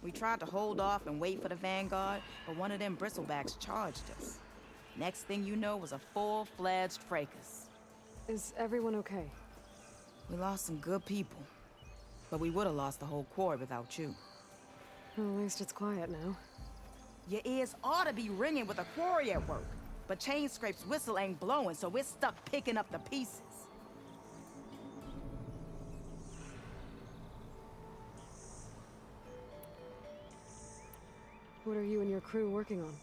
We tried to hold off and wait for the Vanguard, but one of them bristlebacks charged us. Next thing you know was a full-fledged fracas. Is everyone okay? We lost some good people, but we would have lost the whole quarry without you. Well, at least it's quiet now. Your ears ought to be ringing with a quarry at work, but Chainscrape's whistle ain't blowing, so we're stuck picking up the pieces. What are you and your crew working on?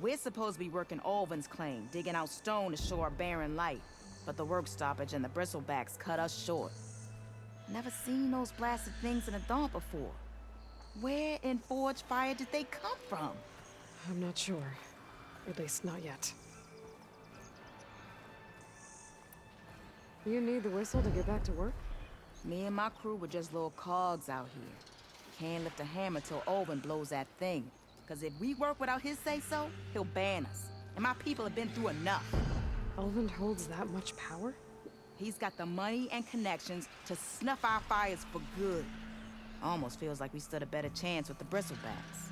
We're supposed to be working Ulvin's claim, digging out stone to show our barren light. But the work stoppage and the bristlebacks cut us short. Never seen those blasted things in the dawn before. Where in Forge Fire did they come from? I'm not sure. At least not yet. You need the whistle to get back to work? Me and my crew were just little cogs out here. Can't lift a hammer till Ulvin blows that thing. Cause if we work without his say-so, he'll ban us. And my people have been through enough. Ulvin holds that much power? He's got the money and connections to snuff our fires for good. Almost feels like we stood a better chance with the bristlebacks.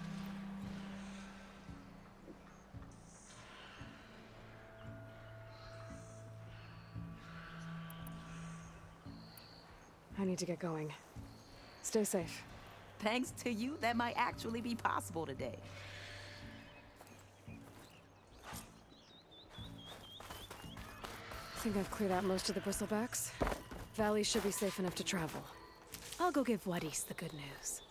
I need to get going. Stay safe. Thanks to you, that might actually be possible today. I think I've cleared out most of the bristlebacks. Valley should be safe enough to travel. I'll go give Wadis the good news.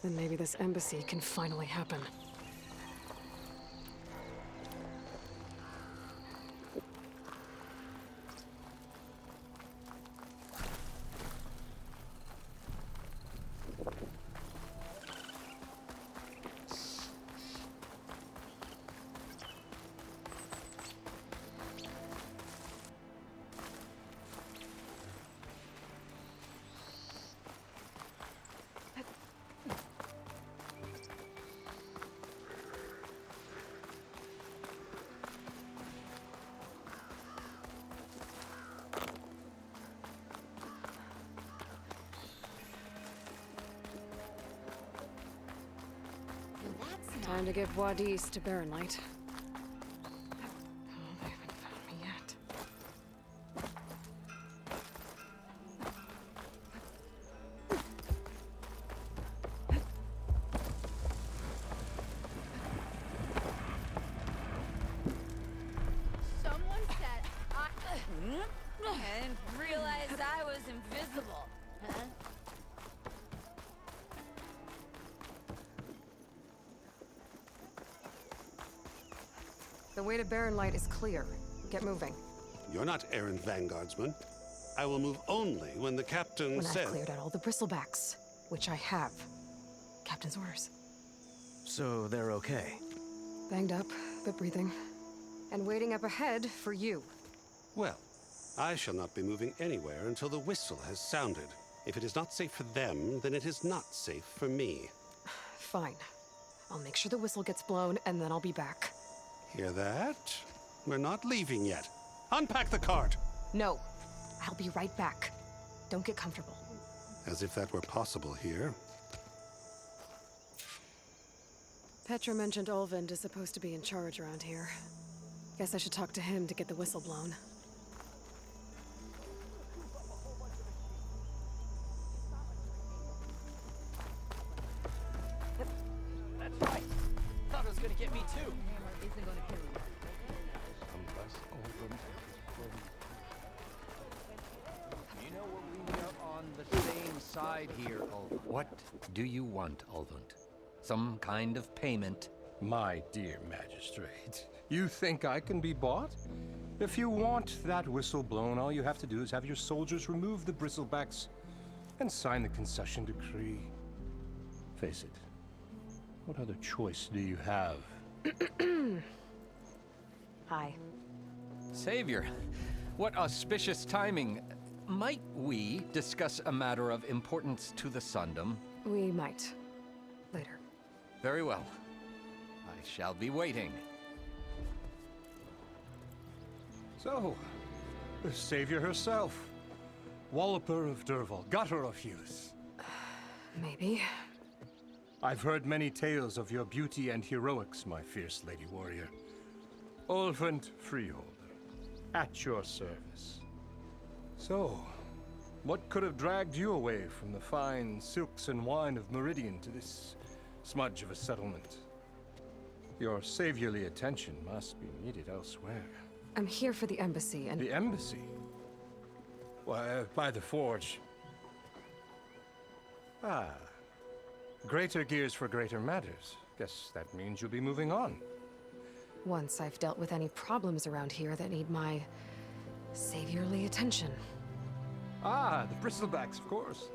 Then maybe this embassy can finally happen. Time to give Wadis to Barrenlight. Oh, they haven't found me yet. Someone said I didn't realize I was invisible. Huh? The way to Barrenlight is clear. Get moving. You're not errant vanguardsman. I will move only when the captain When says... I've cleared out all the bristlebacks, which I have. Captain's orders. So they're okay? Banged up, but breathing. And waiting up ahead for you. Well, I shall not be moving anywhere until the whistle has sounded. If it is not safe for them, then it is not safe for me. Fine. I'll make sure the whistle gets blown, and then I'll be back. Hear that? We're not leaving yet. Unpack the cart! No. I'll be right back. Don't get comfortable. As if that were possible here. Petra mentioned Ulvin is supposed to be in charge around here. Guess I should talk to him to get the whistle blown. That's right. Thought it was gonna get me too. You know we are on the same side here, Ulvund. What do you want, Ulvund? Some kind of payment? My dear magistrate, you think I can be bought? If you want that whistle blown, all you have to do is have your soldiers remove the bristlebacks and sign the concession decree. Face it, what other choice do you have? Hi. Savior, what auspicious timing. Might we discuss a matter of importance to the Sundom? We might. Later. Very well. I shall be waiting. So, the savior herself, Walloper of Derval, gutter of youth. Maybe. I've heard many tales of your beauty and heroics, my fierce lady warrior. Ulvund Freeholder, at your service. So, what could have dragged you away from the fine silks and wine of Meridian to this smudge of a settlement? Your saviorly attention must be needed elsewhere. I'm here for the embassy, and The embassy? Why, by the forge. Ah. Greater gears for greater matters. Guess that means you'll be moving on. once I've dealt with any problems around here that need my saviorly attention. Ah, the Bristlebacks, of course.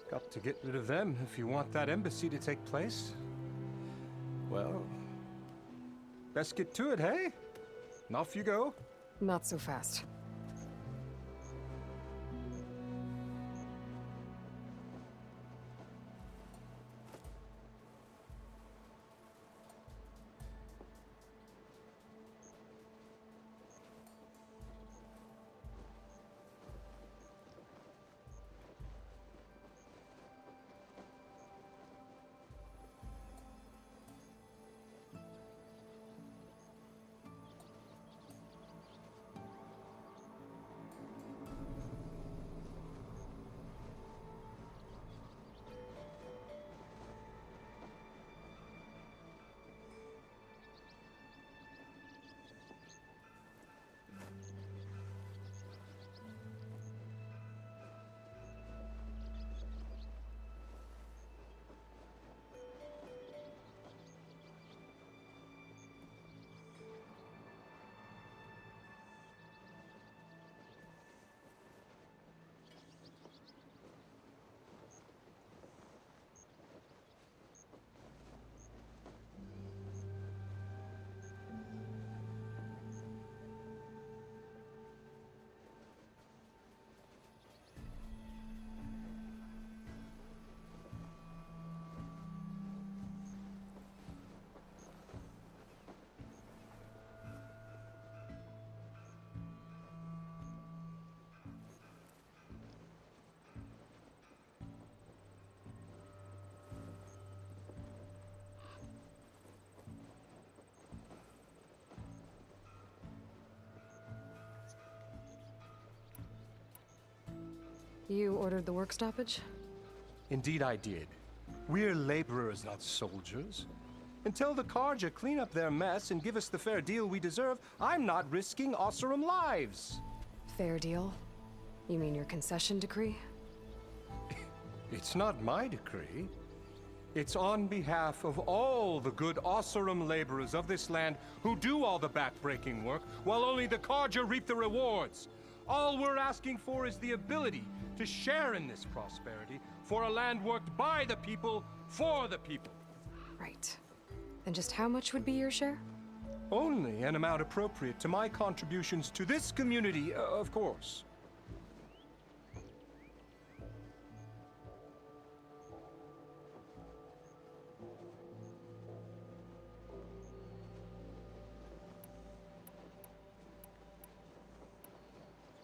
Got to get rid of them if you want that embassy to take place. Well, best get to it, hey? And off you go. Not so fast. You ordered the work stoppage? Indeed I did. We're laborers, not soldiers. Until the Carja clean up their mess and give us the fair deal we deserve, I'm not risking Osseram lives. Fair deal? You mean your concession decree? It's not my decree. It's on behalf of all the good Osseram laborers of this land who do all the backbreaking work, while only the Carja reap the rewards. All we're asking for is the ability to share in this prosperity for a land worked by the people, for the people. Right. Then just how much would be your share? Only an amount appropriate to my contributions to this community, of course.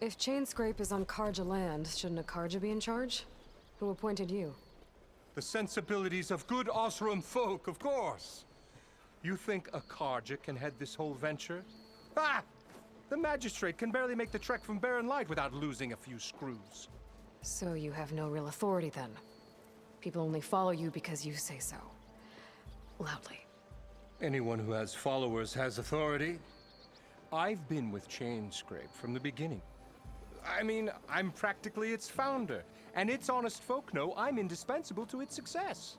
If Chainscrape is on Carja land, shouldn't a Carja be in charge? Who appointed you? The sensibilities of good Osseram folk, of course. You think a Carja can head this whole venture? Ah! The magistrate can barely make the trek from Barren Light without losing a few screws. So you have no real authority then? People only follow you because you say so. Loudly. Anyone who has followers has authority. I've been with Chainscrape from the beginning. I mean, I'm practically its founder, and its honest folk know I'm indispensable to its success.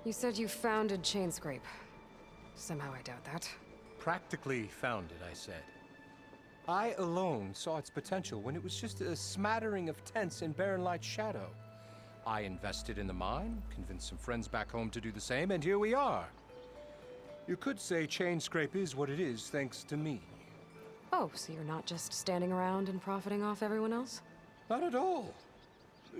You said you founded Chainscrape. Somehow I doubt that. Practically founded, I said. I alone saw its potential when it was just a smattering of tents in Barren Light's shadow. I invested in the mine, convinced some friends back home to do the same, and here we are. You could say Chainscrape is what it is thanks to me. Oh, so you're not just standing around and profiting off everyone else? Not at all.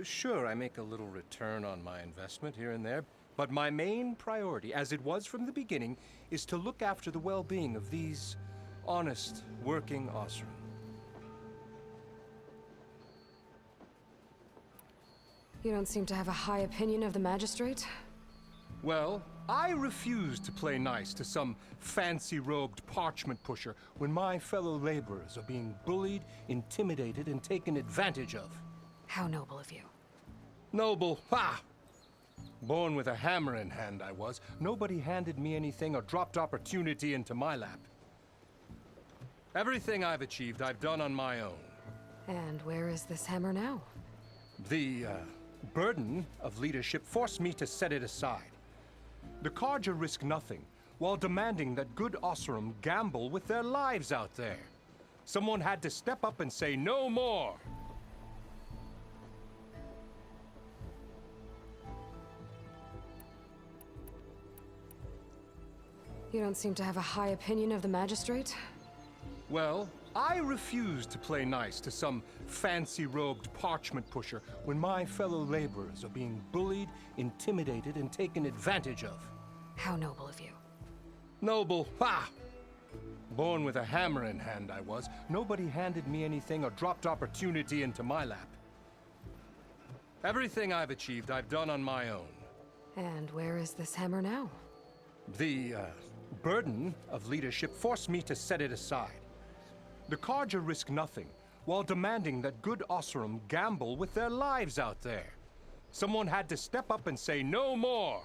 Sure, I make a little return on my investment here and there, but my main priority, as it was from the beginning, is to look after the well-being of these honest, working Osram. You don't seem to have a high opinion of the magistrate? Well, I refuse to play nice to some fancy-robed parchment pusher when my fellow laborers are being bullied, intimidated, and taken advantage of. How noble of you. Noble, ha! Born with a hammer in hand, I was. Nobody handed me anything or dropped opportunity into my lap. Everything I've achieved, I've done on my own. And where is this hammer now? The burden of leadership forced me to set it aside. The Carja risk nothing, while demanding that good Osram gamble with their lives out there. Someone had to step up and say no more. You don't seem to have a high opinion of the magistrate? Well, I refuse to play nice to some fancy-robed parchment pusher when my fellow laborers are being bullied, intimidated, and taken advantage of. How noble of you. Noble, ha! Born with a hammer in hand, I was. Nobody handed me anything or dropped opportunity into my lap. Everything I've achieved, I've done on my own. And where is this hammer now? The burden of leadership forced me to set it aside. The Carja risk nothing, while demanding that good Osram gamble with their lives out there. Someone had to step up and say no more.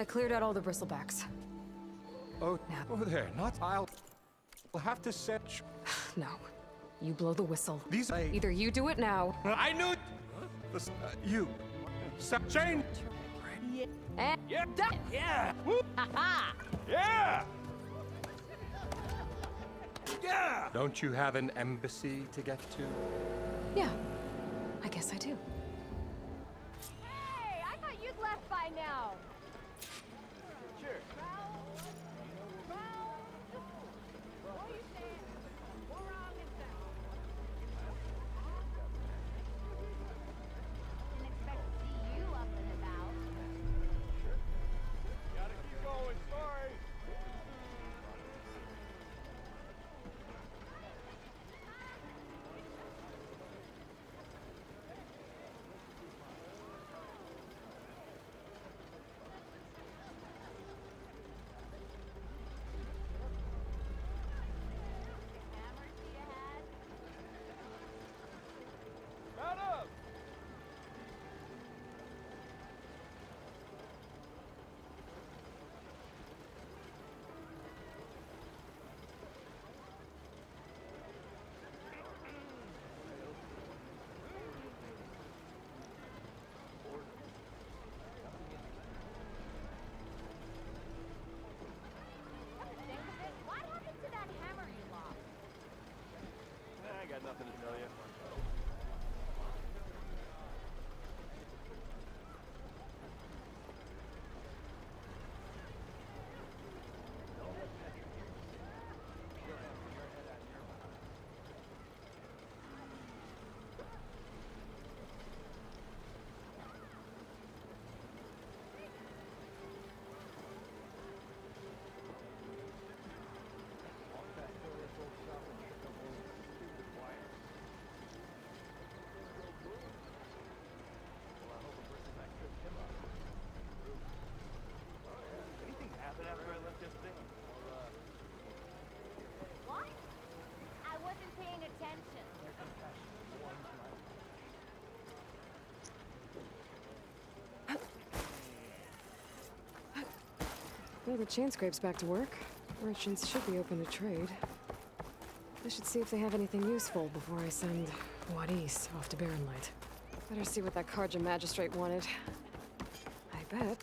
I cleared out all the bristlebacks. Oh, there, not I'll have to set. No. You blow the whistle. These Either you do it now, I knew. You. Step chain. and Yeah! Whoop. Yeah! Yeah! Don't you have an embassy to get to? yeah, I guess I do. Hey, I thought you'd left by now. Sure. Didn't expect to see you up and about. Gotta keep going, sorry. Hammers to your head. Mount up! Come to think of it, what happened to that hammer you lost? I got nothing to tell you. Anything happen after I left yesterday? What? I wasn't paying attention. Well, the chain scrape's back to work. Merchants should be open to trade. I should see if they have anything useful before I send Wadis off to Barren Light. Better see what that Karja magistrate wanted. I bet.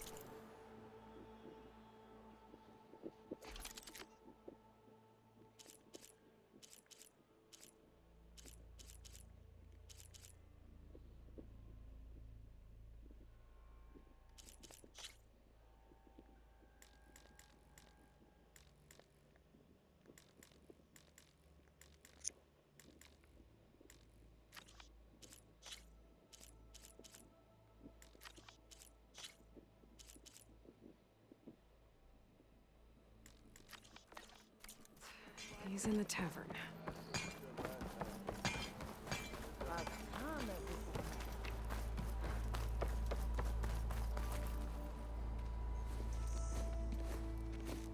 He's in the tavern.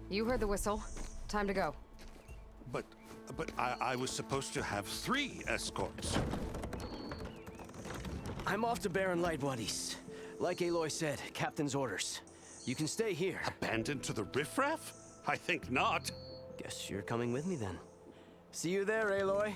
You heard the whistle. Time to go. But I was supposed to have 3 escorts. I'm off to Barren Light, Wadis. Like Aloy said, Captain's orders. You can stay here. Abandoned to the riffraff? I think not. Guess you're coming with me then. See you there, Aloy.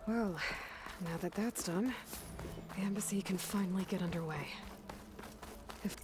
Well, now that that's done, the embassy can finally get underway. If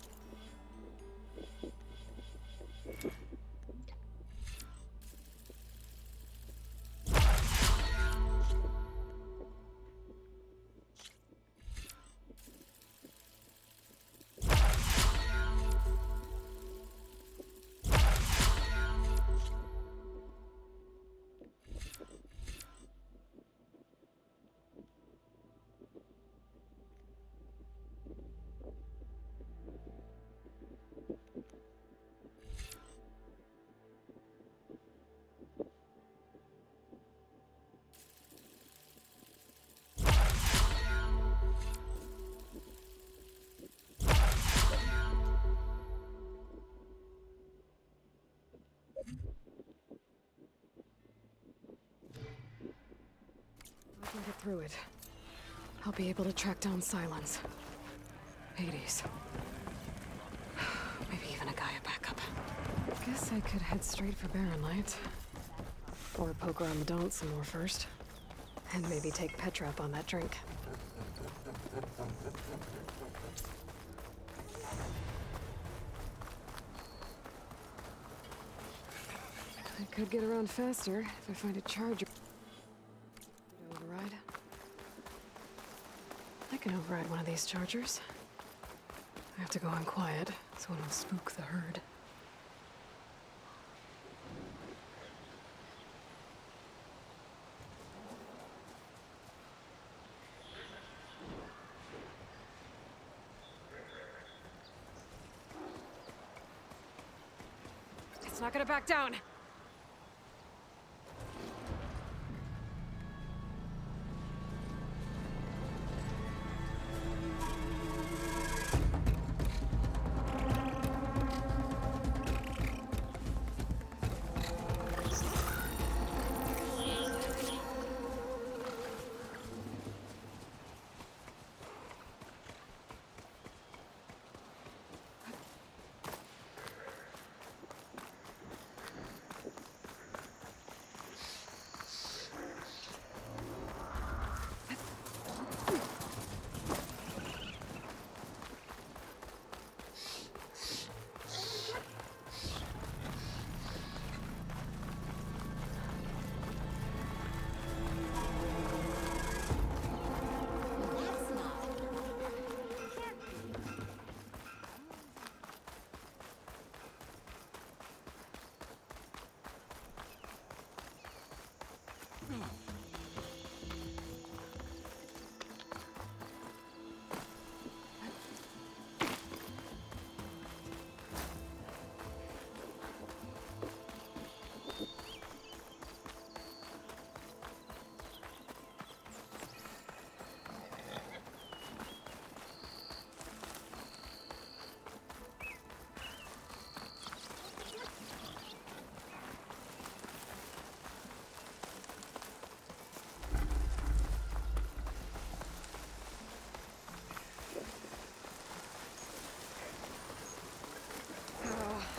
through it, I'll be able to track down Silence. Hades. Maybe even a Gaia backup. Guess I could head straight for Barren Light. Or poke around the Daunt some more first. And maybe take Petra up on that drink. I could get around faster if I find a charger. Override? I can override one of these chargers. I have to go in quiet, so it'll spook the herd. It's not gonna back down!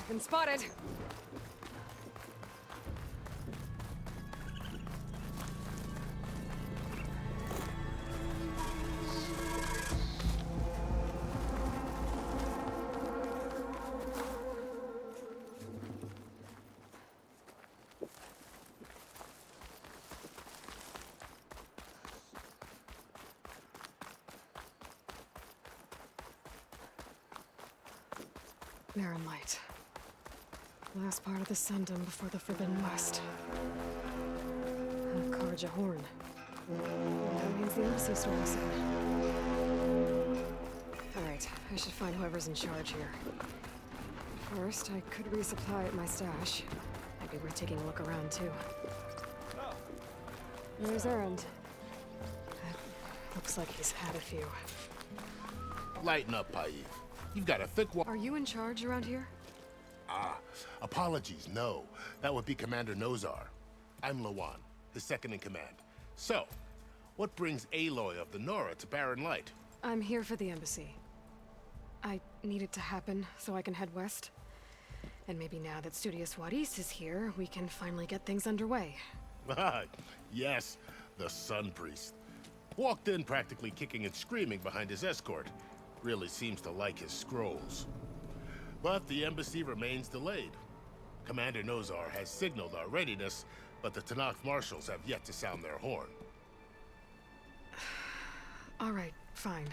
Been spotted. Barren Light. Last part of the Sundom before the Forbidden West. A Karja horn. That means the embassy store is in. Alright, I should find whoever's in charge here. First, I could resupply at my stash. Might be worth taking a look around, too. Where's Erend? Looks like he's had a few. Lighten up, Paiv. You've got a thick wall. Are you in charge around here? Apologies, no. That would be Commander Nozar. I'm Lawan, his second in command. So, what brings Aloy of the Nora to Barren Light? I'm here for the embassy. I need it to happen so I can head west. And maybe now that Studious Wadis is here, we can finally get things underway. Yes, the Sun Priest. Walked in practically kicking and screaming behind his escort. Really seems to like his scrolls. But the embassy remains delayed. Commander Nozar has signaled our readiness, but the Tenakth marshals have yet to sound their horn. All right, fine.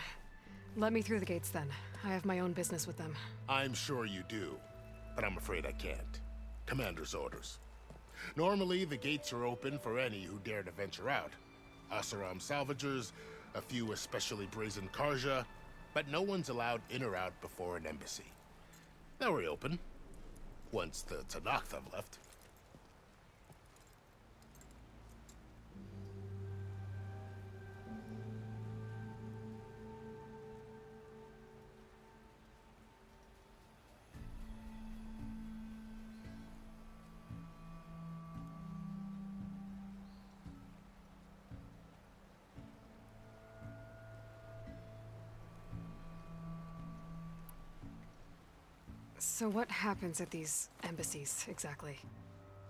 Let me through the gates then. I have my own business with them. I'm sure you do, but I'm afraid I can't. Commander's orders. Normally, the gates are open for any who dare to venture out. Asaram salvagers, a few especially brazen Karja, but no one's allowed in or out before an embassy. They'll reopen, once the Tenakth have left. So what happens at these embassies, exactly?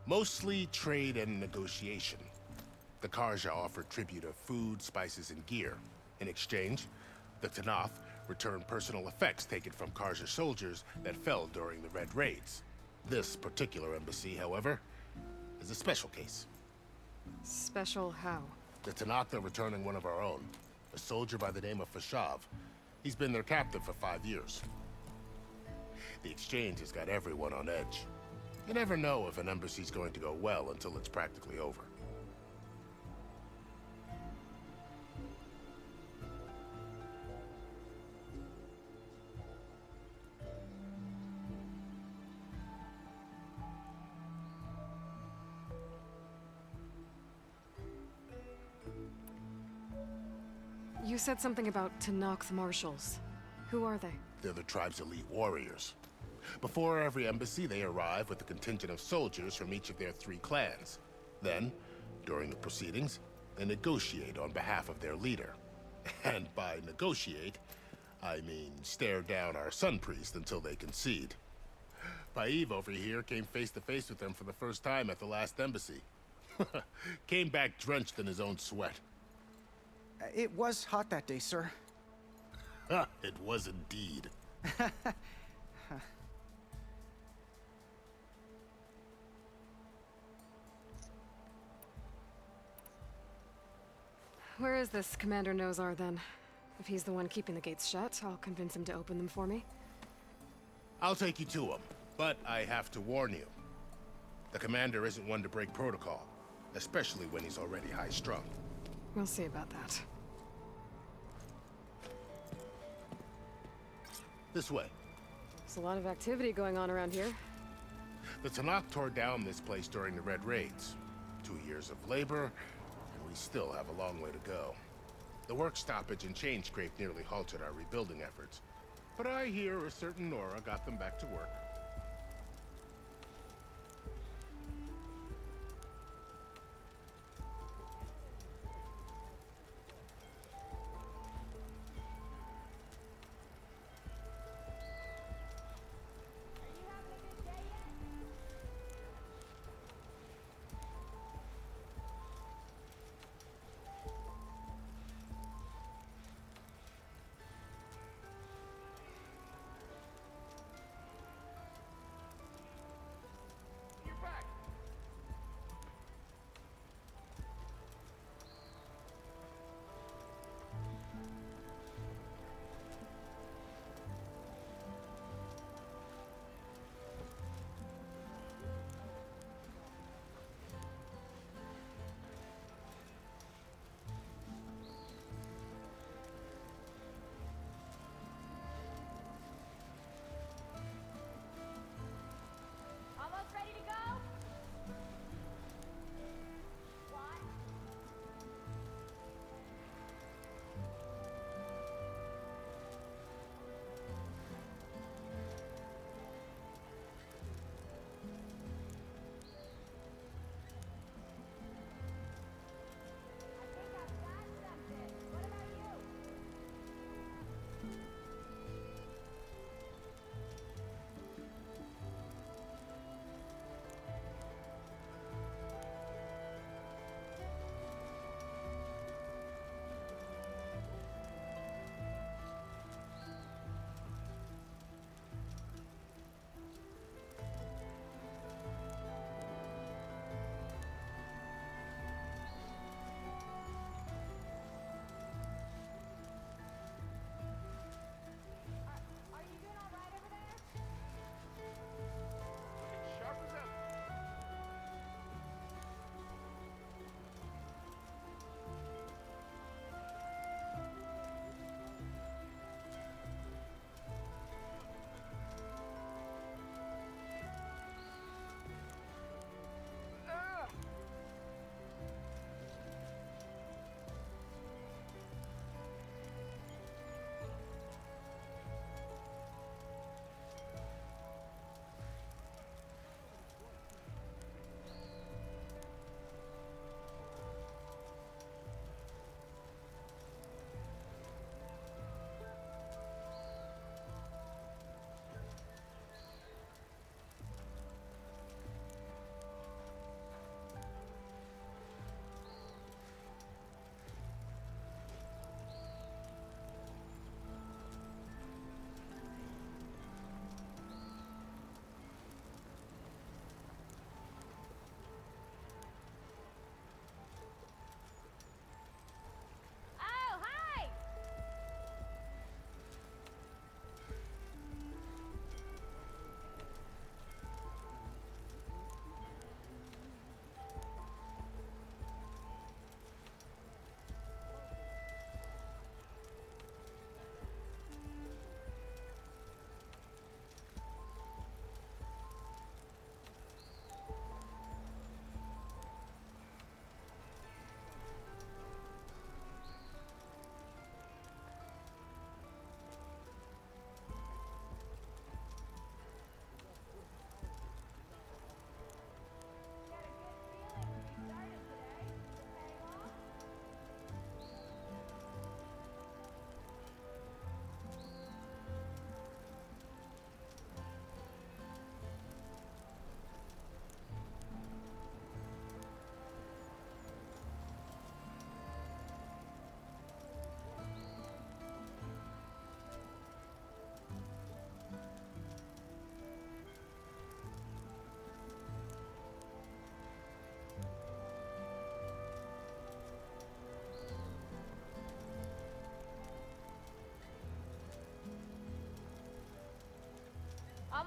Mostly trade and negotiation. The Karja offer tribute of food, spices, and gear. In exchange, the Tanath return personal effects taken from Karja soldiers that fell during the Red Raids. This particular embassy, however, is a special case. Special how? The Tanath are returning one of our own, a soldier by the name of Fashav. He's been their captive for 5 years. The exchange has got everyone on edge. You never know if an embassy's going to go well until it's practically over. You said something about Tenakth Marshals. Who are they? They're the tribe's elite warriors. Before every embassy, they arrive with a contingent of soldiers from each of their 3 clans. Then, during the proceedings, they negotiate on behalf of their leader. And by negotiate, I mean stare down our Sun Priest until they concede. Paiv over here came face to face with them for the first time at the last embassy. Came back drenched in his own sweat. It was hot that day, sir. It was indeed. Where is this Commander Nozar, then? If he's the one keeping the gates shut, I'll convince him to open them for me. I'll take you to him, but I have to warn you. The commander isn't one to break protocol, especially when he's already high-strung. We'll see about that. This way. There's a lot of activity going on around here. The Tanakh tore down this place during the Red Raids. 2 years of labor, and we still have a long way to go. The work stoppage and chain scrape nearly halted our rebuilding efforts. But I hear a certain Nora got them back to work.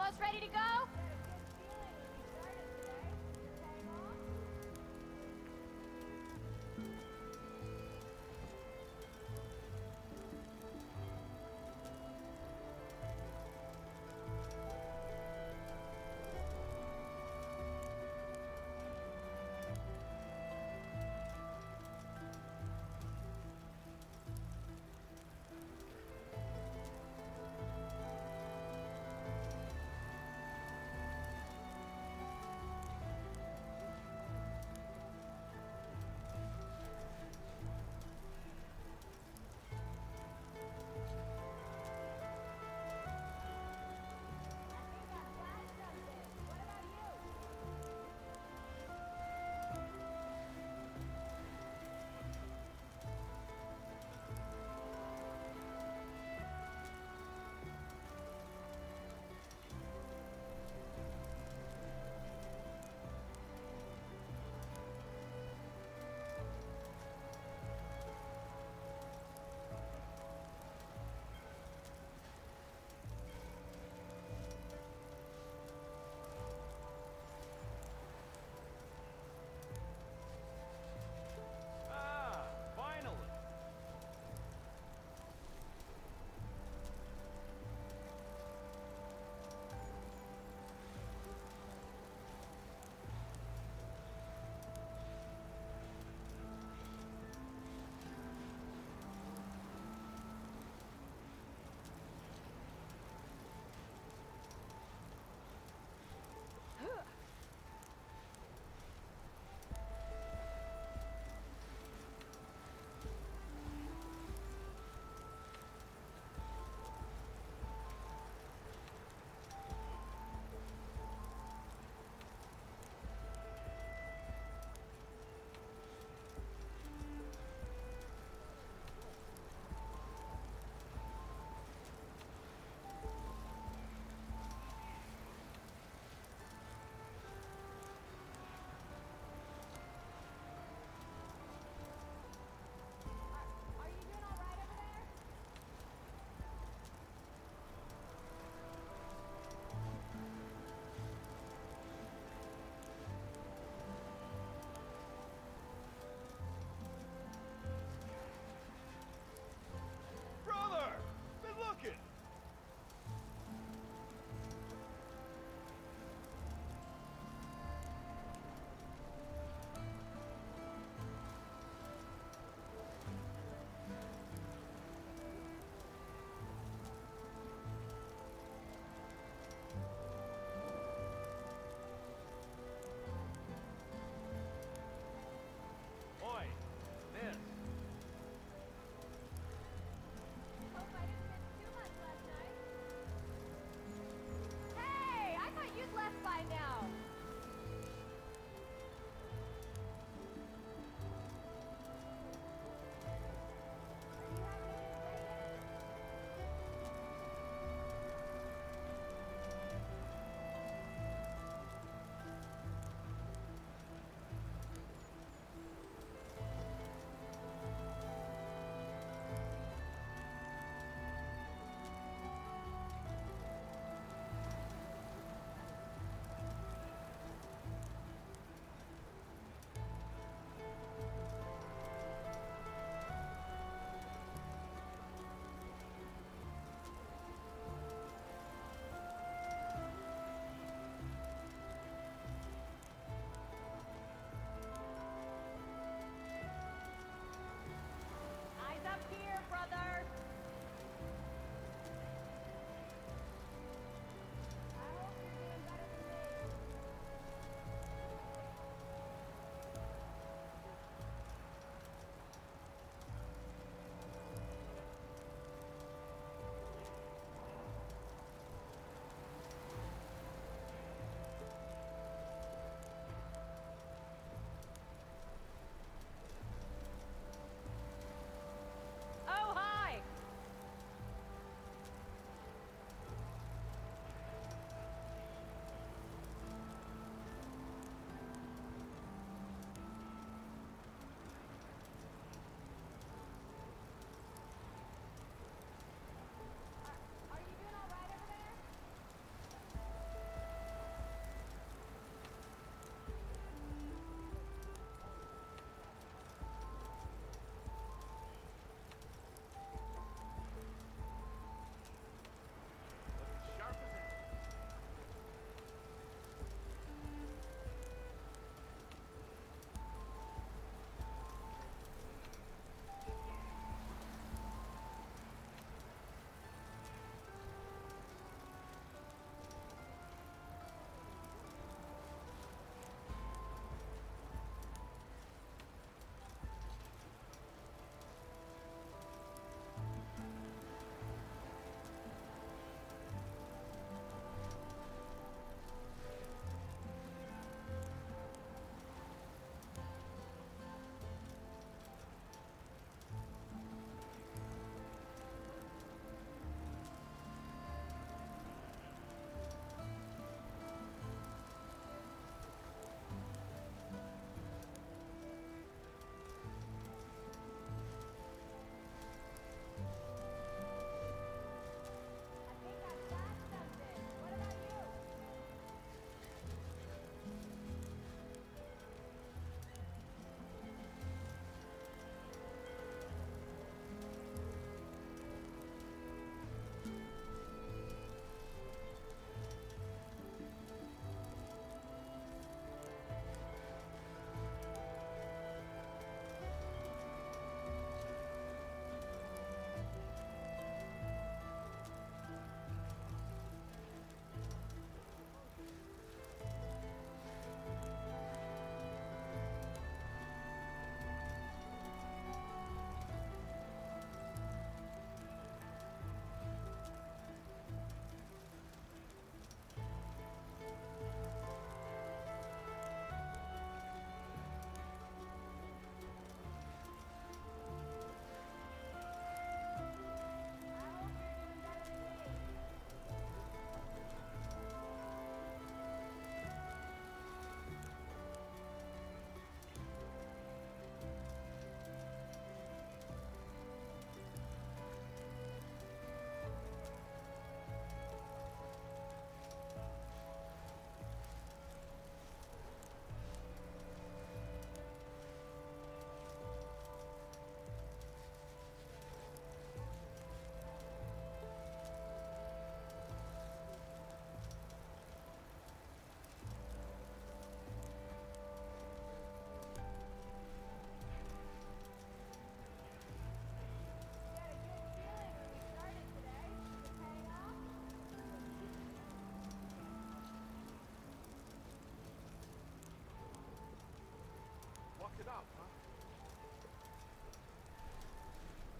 Almost ready to go?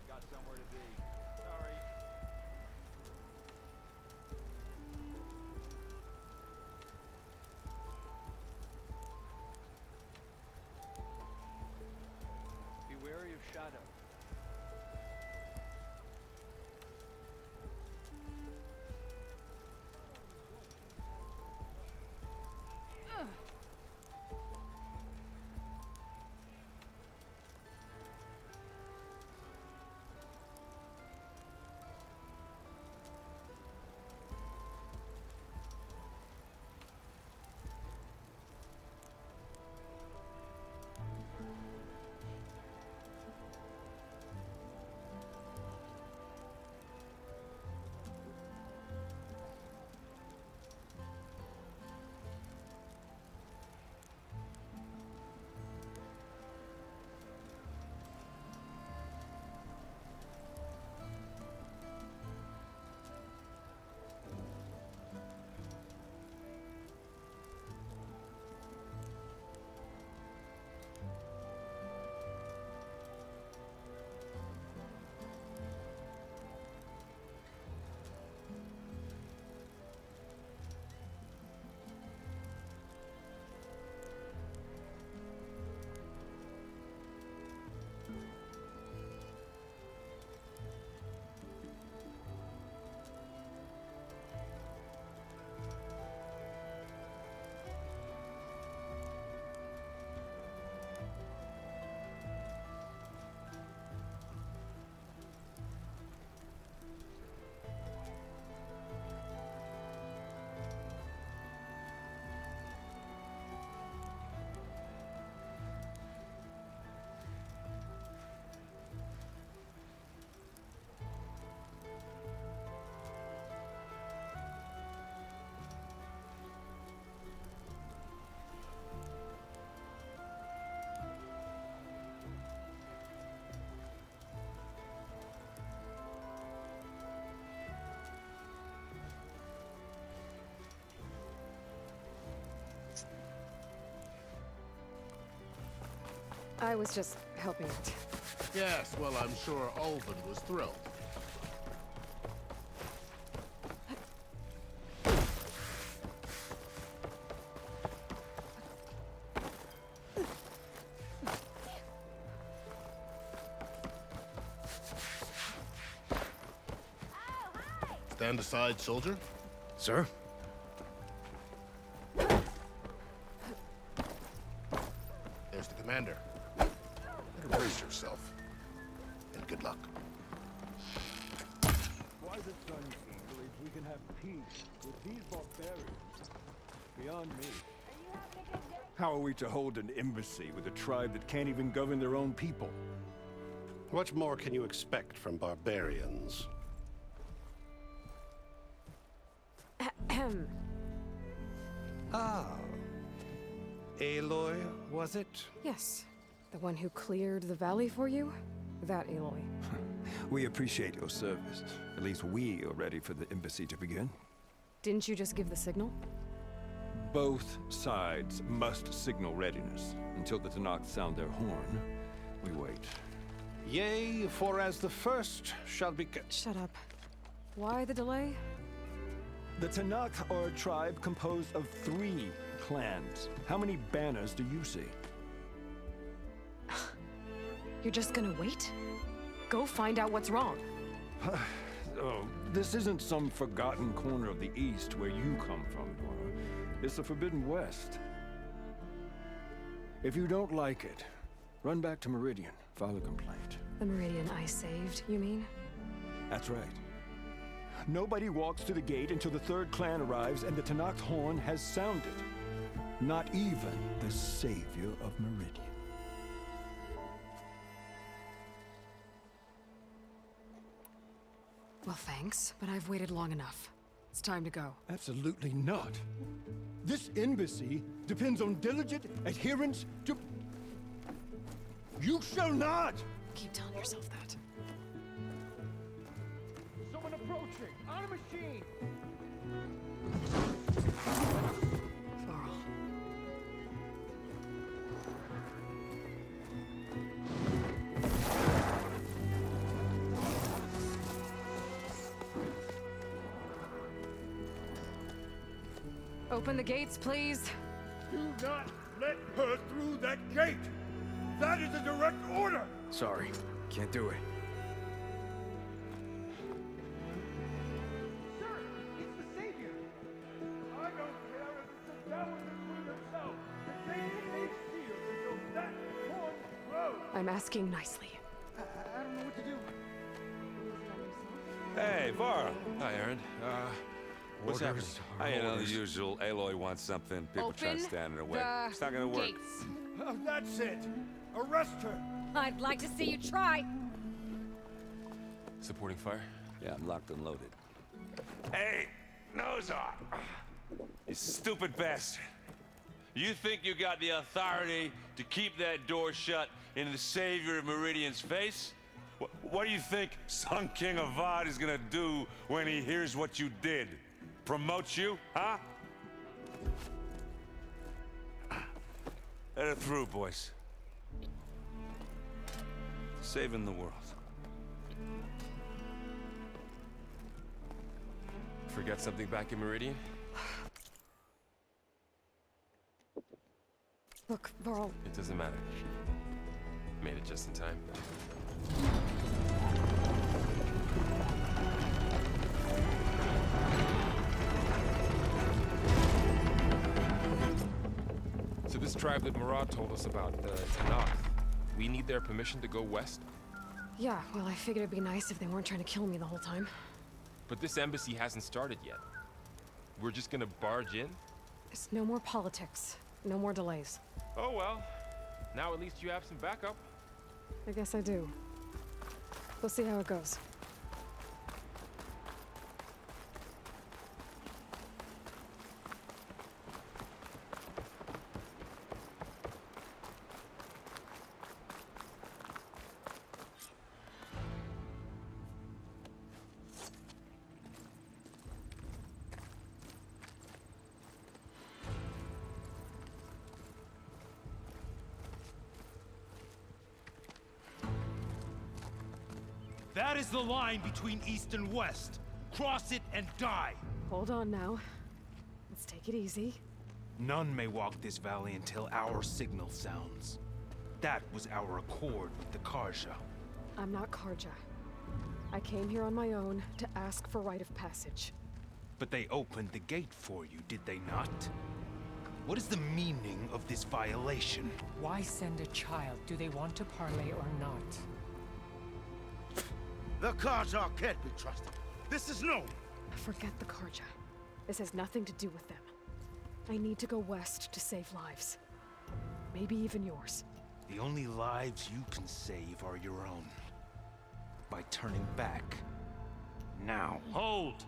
Got somewhere to be. Sorry. Be wary of shadow. I was just helping out. Yes, well, I'm sure Ulvin was thrilled. Stand aside, soldier. Sir? There's the commander. Better brace yourself. And good luck. Why the Sun King believes we can have peace with these barbarians? Beyond me. How are we to hold an embassy with a tribe that can't even govern their own people? What more can you expect from barbarians? Ah. Aloy, was it? Yes. The one who cleared the valley for you? That Aloy. We appreciate your service. At least we are ready for the embassy to begin. Didn't you just give the signal? Both sides must signal readiness. Until the Tenakth sound their horn, we wait. Yea, for as the first shall be... Shut up. Why the delay? The Tenakth are a tribe composed of 3 clans. How many banners do you see? You're just gonna wait? Go find out what's wrong. Oh, this isn't some forgotten corner of the East where you come from, Nora. It's the Forbidden West. If you don't like it, run back to Meridian, file a complaint. The Meridian I saved, you mean? That's right. Nobody walks to the gate until the 3rd clan arrives and the Tenakth horn has sounded. Not even the savior of Meridian. Well, thanks, but I've waited long enough. It's time to go. Absolutely not. This embassy depends on diligent adherence to... You shall not! Keep telling yourself that. Someone approaching! On a machine! Varl. Open the gates, please. Do not let her through that gate! That is a direct order! Sorry, can't do it. Sir, it's the Savior! I don't care if it's the devil that himself. The gate is sealed until that horn blows! I'm asking nicely. I don't know what to do. Hey, Varl. Hi, Aaron. What's happening? You know, the usual. Aloy wants something. People try to stand in her way. It's not gonna work. Gates. Oh, that's it! Arrest her! I'd like to see you try. Supporting fire? Yeah, I'm locked and loaded. Hey, Nozar! You stupid bastard. You think you got the authority to keep that door shut in the Savior of Meridian's face? What do you think Sun King Avad is gonna do when he hears what you did? Promote you, huh? Let her through, boys. Saving the world. Forget something back in Meridian? Look, Varl, It doesn't matter. Made it just in time. So this tribe that Murad told us about, the Tanakh, we need their permission to go west? yeah, well, I figured it'd be nice if they weren't trying to kill me the whole time. But this embassy hasn't started yet. We're just gonna barge in? It's no more politics. No more delays. Oh well. Now at least you have some backup. I guess I do. We'll see how it goes. That is the line between East and West. Cross it and die. Hold on now. Let's take it easy. None may walk this valley until our signal sounds. That was our accord with the Karja. I'm not Karja. I came here on my own to ask for rite of passage. But they opened the gate for you, did they not? What is the meaning of this violation? Why send a child? Do they want to parley or not? The Karja can't be trusted. This is known. Forget the Karja. This has nothing to do with them. I need to go west to save lives. Maybe even yours. The only lives you can save are your own. By turning back. Now. Hold!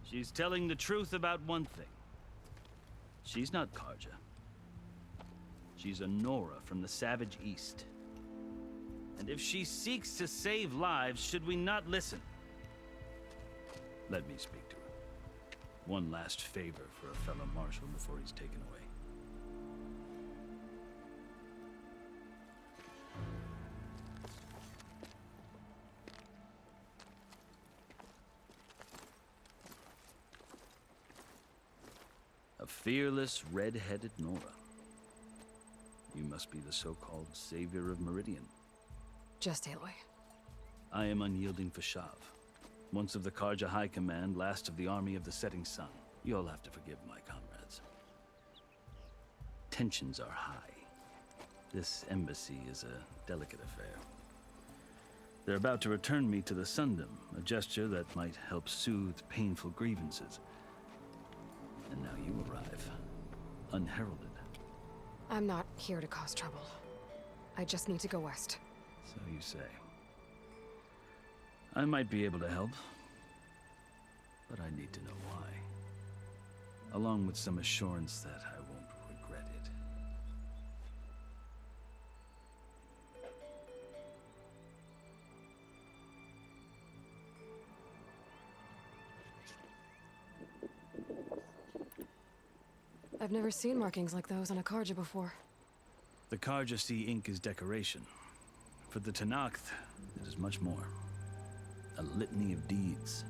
She's telling the truth about one thing. She's not Karja. She's a Nora from the Savage East. And if she seeks to save lives, should we not listen? Let me speak to her. One last favor for a fellow marshal before he's taken away. A fearless, red-headed Nora. You must be the so-called savior of Meridian. Just Aloy. I am unyielding Fashav. Once of the Karja High Command, last of the army of the setting sun. You'll have to forgive my comrades. Tensions are high. This embassy is a delicate affair. They're about to return me to the Sundom, a gesture that might help soothe painful grievances. And now you arrive, unheralded. I'm not here to cause trouble. I just need to go west. So you say. I might be able to help, but I need to know why. Along with some assurance that I won't regret it. I've never seen markings like those on a Karja before. The Karja see ink as decoration. For the Tanakh, it is much more. A litany of deeds.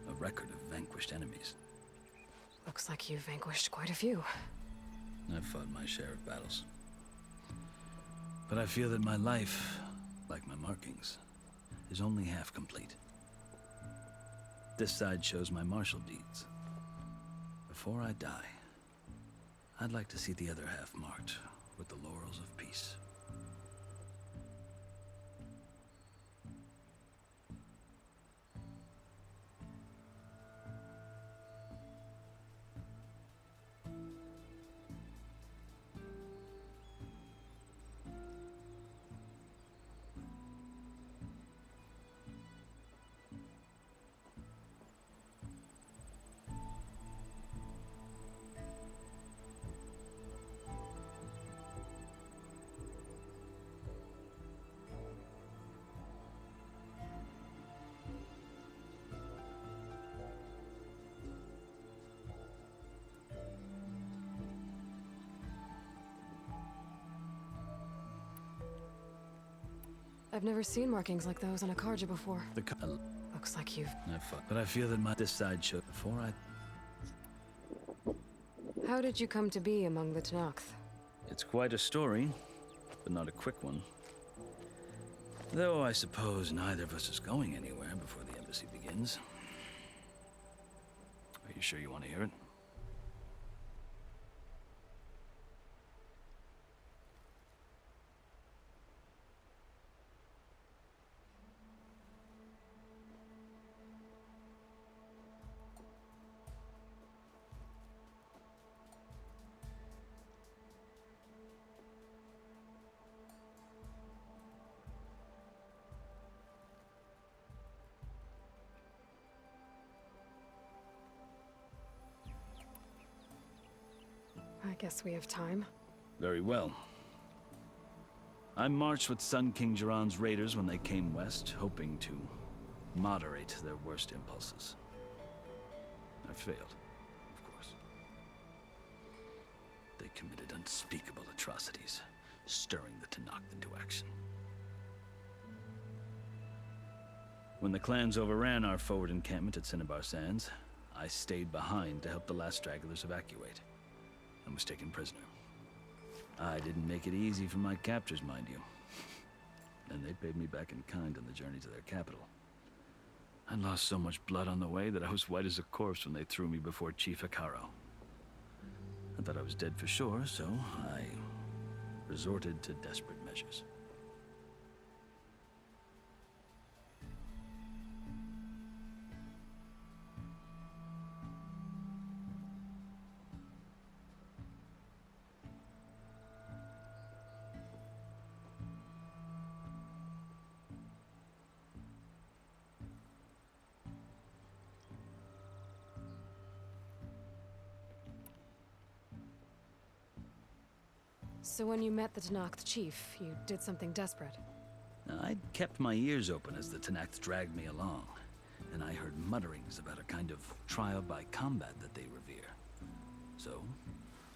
A record of vanquished enemies. Looks like you've vanquished quite a few. I've fought my share of battles. But I feel that my life, like my markings, is only half complete. This side shows my martial deeds. Before I die, I'd like to see the other half marked with the laurels of peace. I've never seen markings like those on a Karja before. The Looks like you've... I've fought, but I feel that this side show before I... How did you come to be among the Tenakth? It's quite a story, but not a quick one. Though I suppose neither of us is going anywhere before the embassy begins. Are you sure you want to hear it? I guess we have time. Very well. I marched with Sun King Jiran's raiders when they came west, hoping to moderate their worst impulses. I failed, of course. They committed unspeakable atrocities, stirring the Tenakth into action. When the clans overran our forward encampment at Cinnabar Sands, I stayed behind to help the last stragglers evacuate, and was taken prisoner. I didn't make it easy for my captors, mind you. And they paid me back in kind on the journey to their capital. I lost so much blood on the way that I was white as a corpse when they threw me before Chief Hekarro. I thought I was dead for sure, so I resorted to desperate measures. So when you met the Tenakth chief, you did something desperate. I'd kept my ears open as the Tenakth dragged me along, and I heard mutterings about a kind of trial by combat that they revere. So,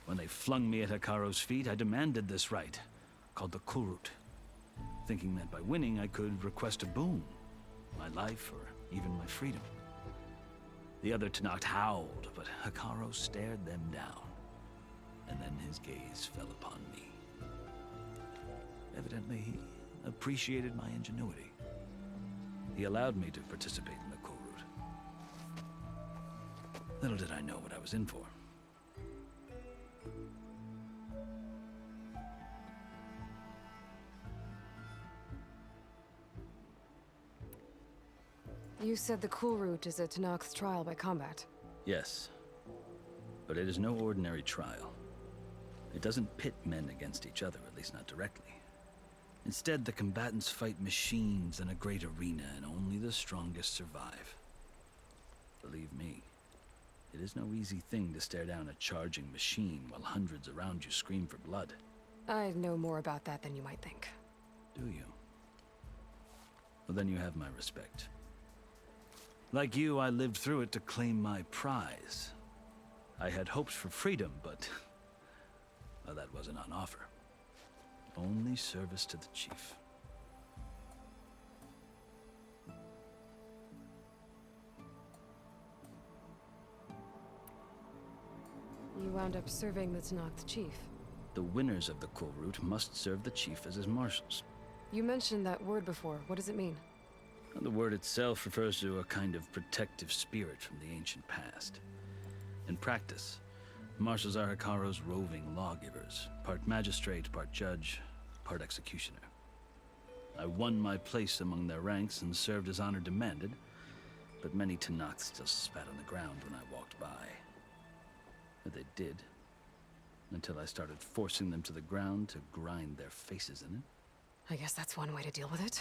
when they flung me at Hekarro's feet, I demanded this right, called the Kulrut, thinking that by winning I could request a boon, my life or even my freedom. The other Tenakth howled, but Hekarro stared them down, and then his gaze fell upon me. Evidently, he appreciated my ingenuity. He allowed me to participate in the Kulrut. Little did I know what I was in for. You said the Kulrut is a Tenakth trial by combat. Yes, but it is no ordinary trial. It doesn't pit men against each other, at least not directly. Instead, the combatants fight machines in a great arena, and only the strongest survive. Believe me, it is no easy thing to stare down a charging machine while hundreds around you scream for blood. I know more about that than you might think. Do you? Well, then you have my respect. Like you, I lived through it to claim my prize. I had hopes for freedom, but well, that wasn't on offer. Only service to the chief. you wound up serving the Tenakth chief. The winners of the Kulrut must serve the chief as his marshals. You mentioned that word before. What does it mean? The word itself refers to a kind of protective spirit from the ancient past. In practice, marshals are Hekarro's roving lawgivers, part magistrate, part judge, part executioner. I won my place among their ranks and served as honor demanded, but many Tenakth still spat on the ground when I walked by. But they did, until I started forcing them to the ground to grind their faces in it. I guess that's one way to deal with it.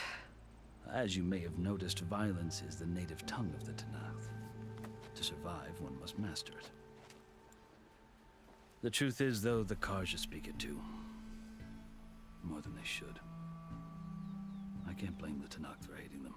As you may have noticed, violence is the native tongue of the Tenakth. To survive, one must master it. The truth is, though, the Carja speak it too. More than they should. I can't blame the Tenakth for hating them.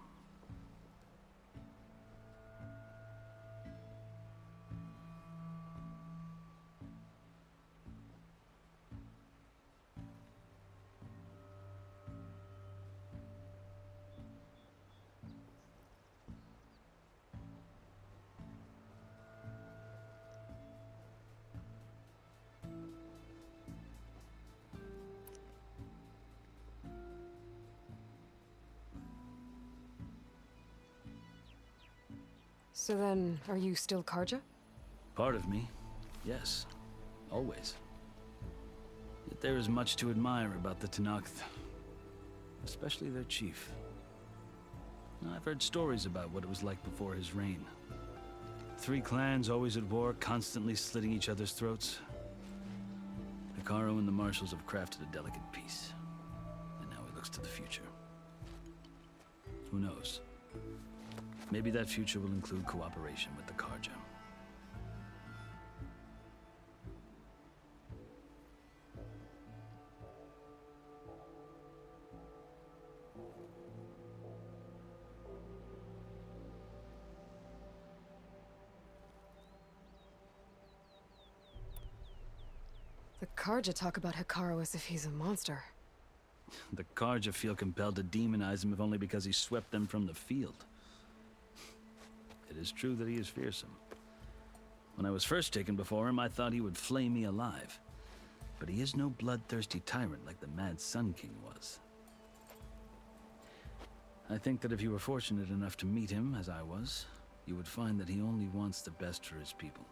So then, are you still Carja? Part of me, yes. Always. Yet there is much to admire about the Tenakth. Especially their chief. I've heard stories about what it was like before his reign. 3 clans always at war, constantly slitting each other's throats. Hekarro and the marshals have crafted a delicate peace. And now he looks to the future. Who knows? Maybe that future will include cooperation with the Carja. The Carja talk about Hekarro as if he's a monster. The Carja feel compelled to demonize him if only because he swept them from the field. It is true that he is fearsome. When I was first taken before him, I thought he would flay me alive. But he is no bloodthirsty tyrant like the Mad Sun King was. I think that if you were fortunate enough to meet him, as I was, you would find that he only wants the best for his people.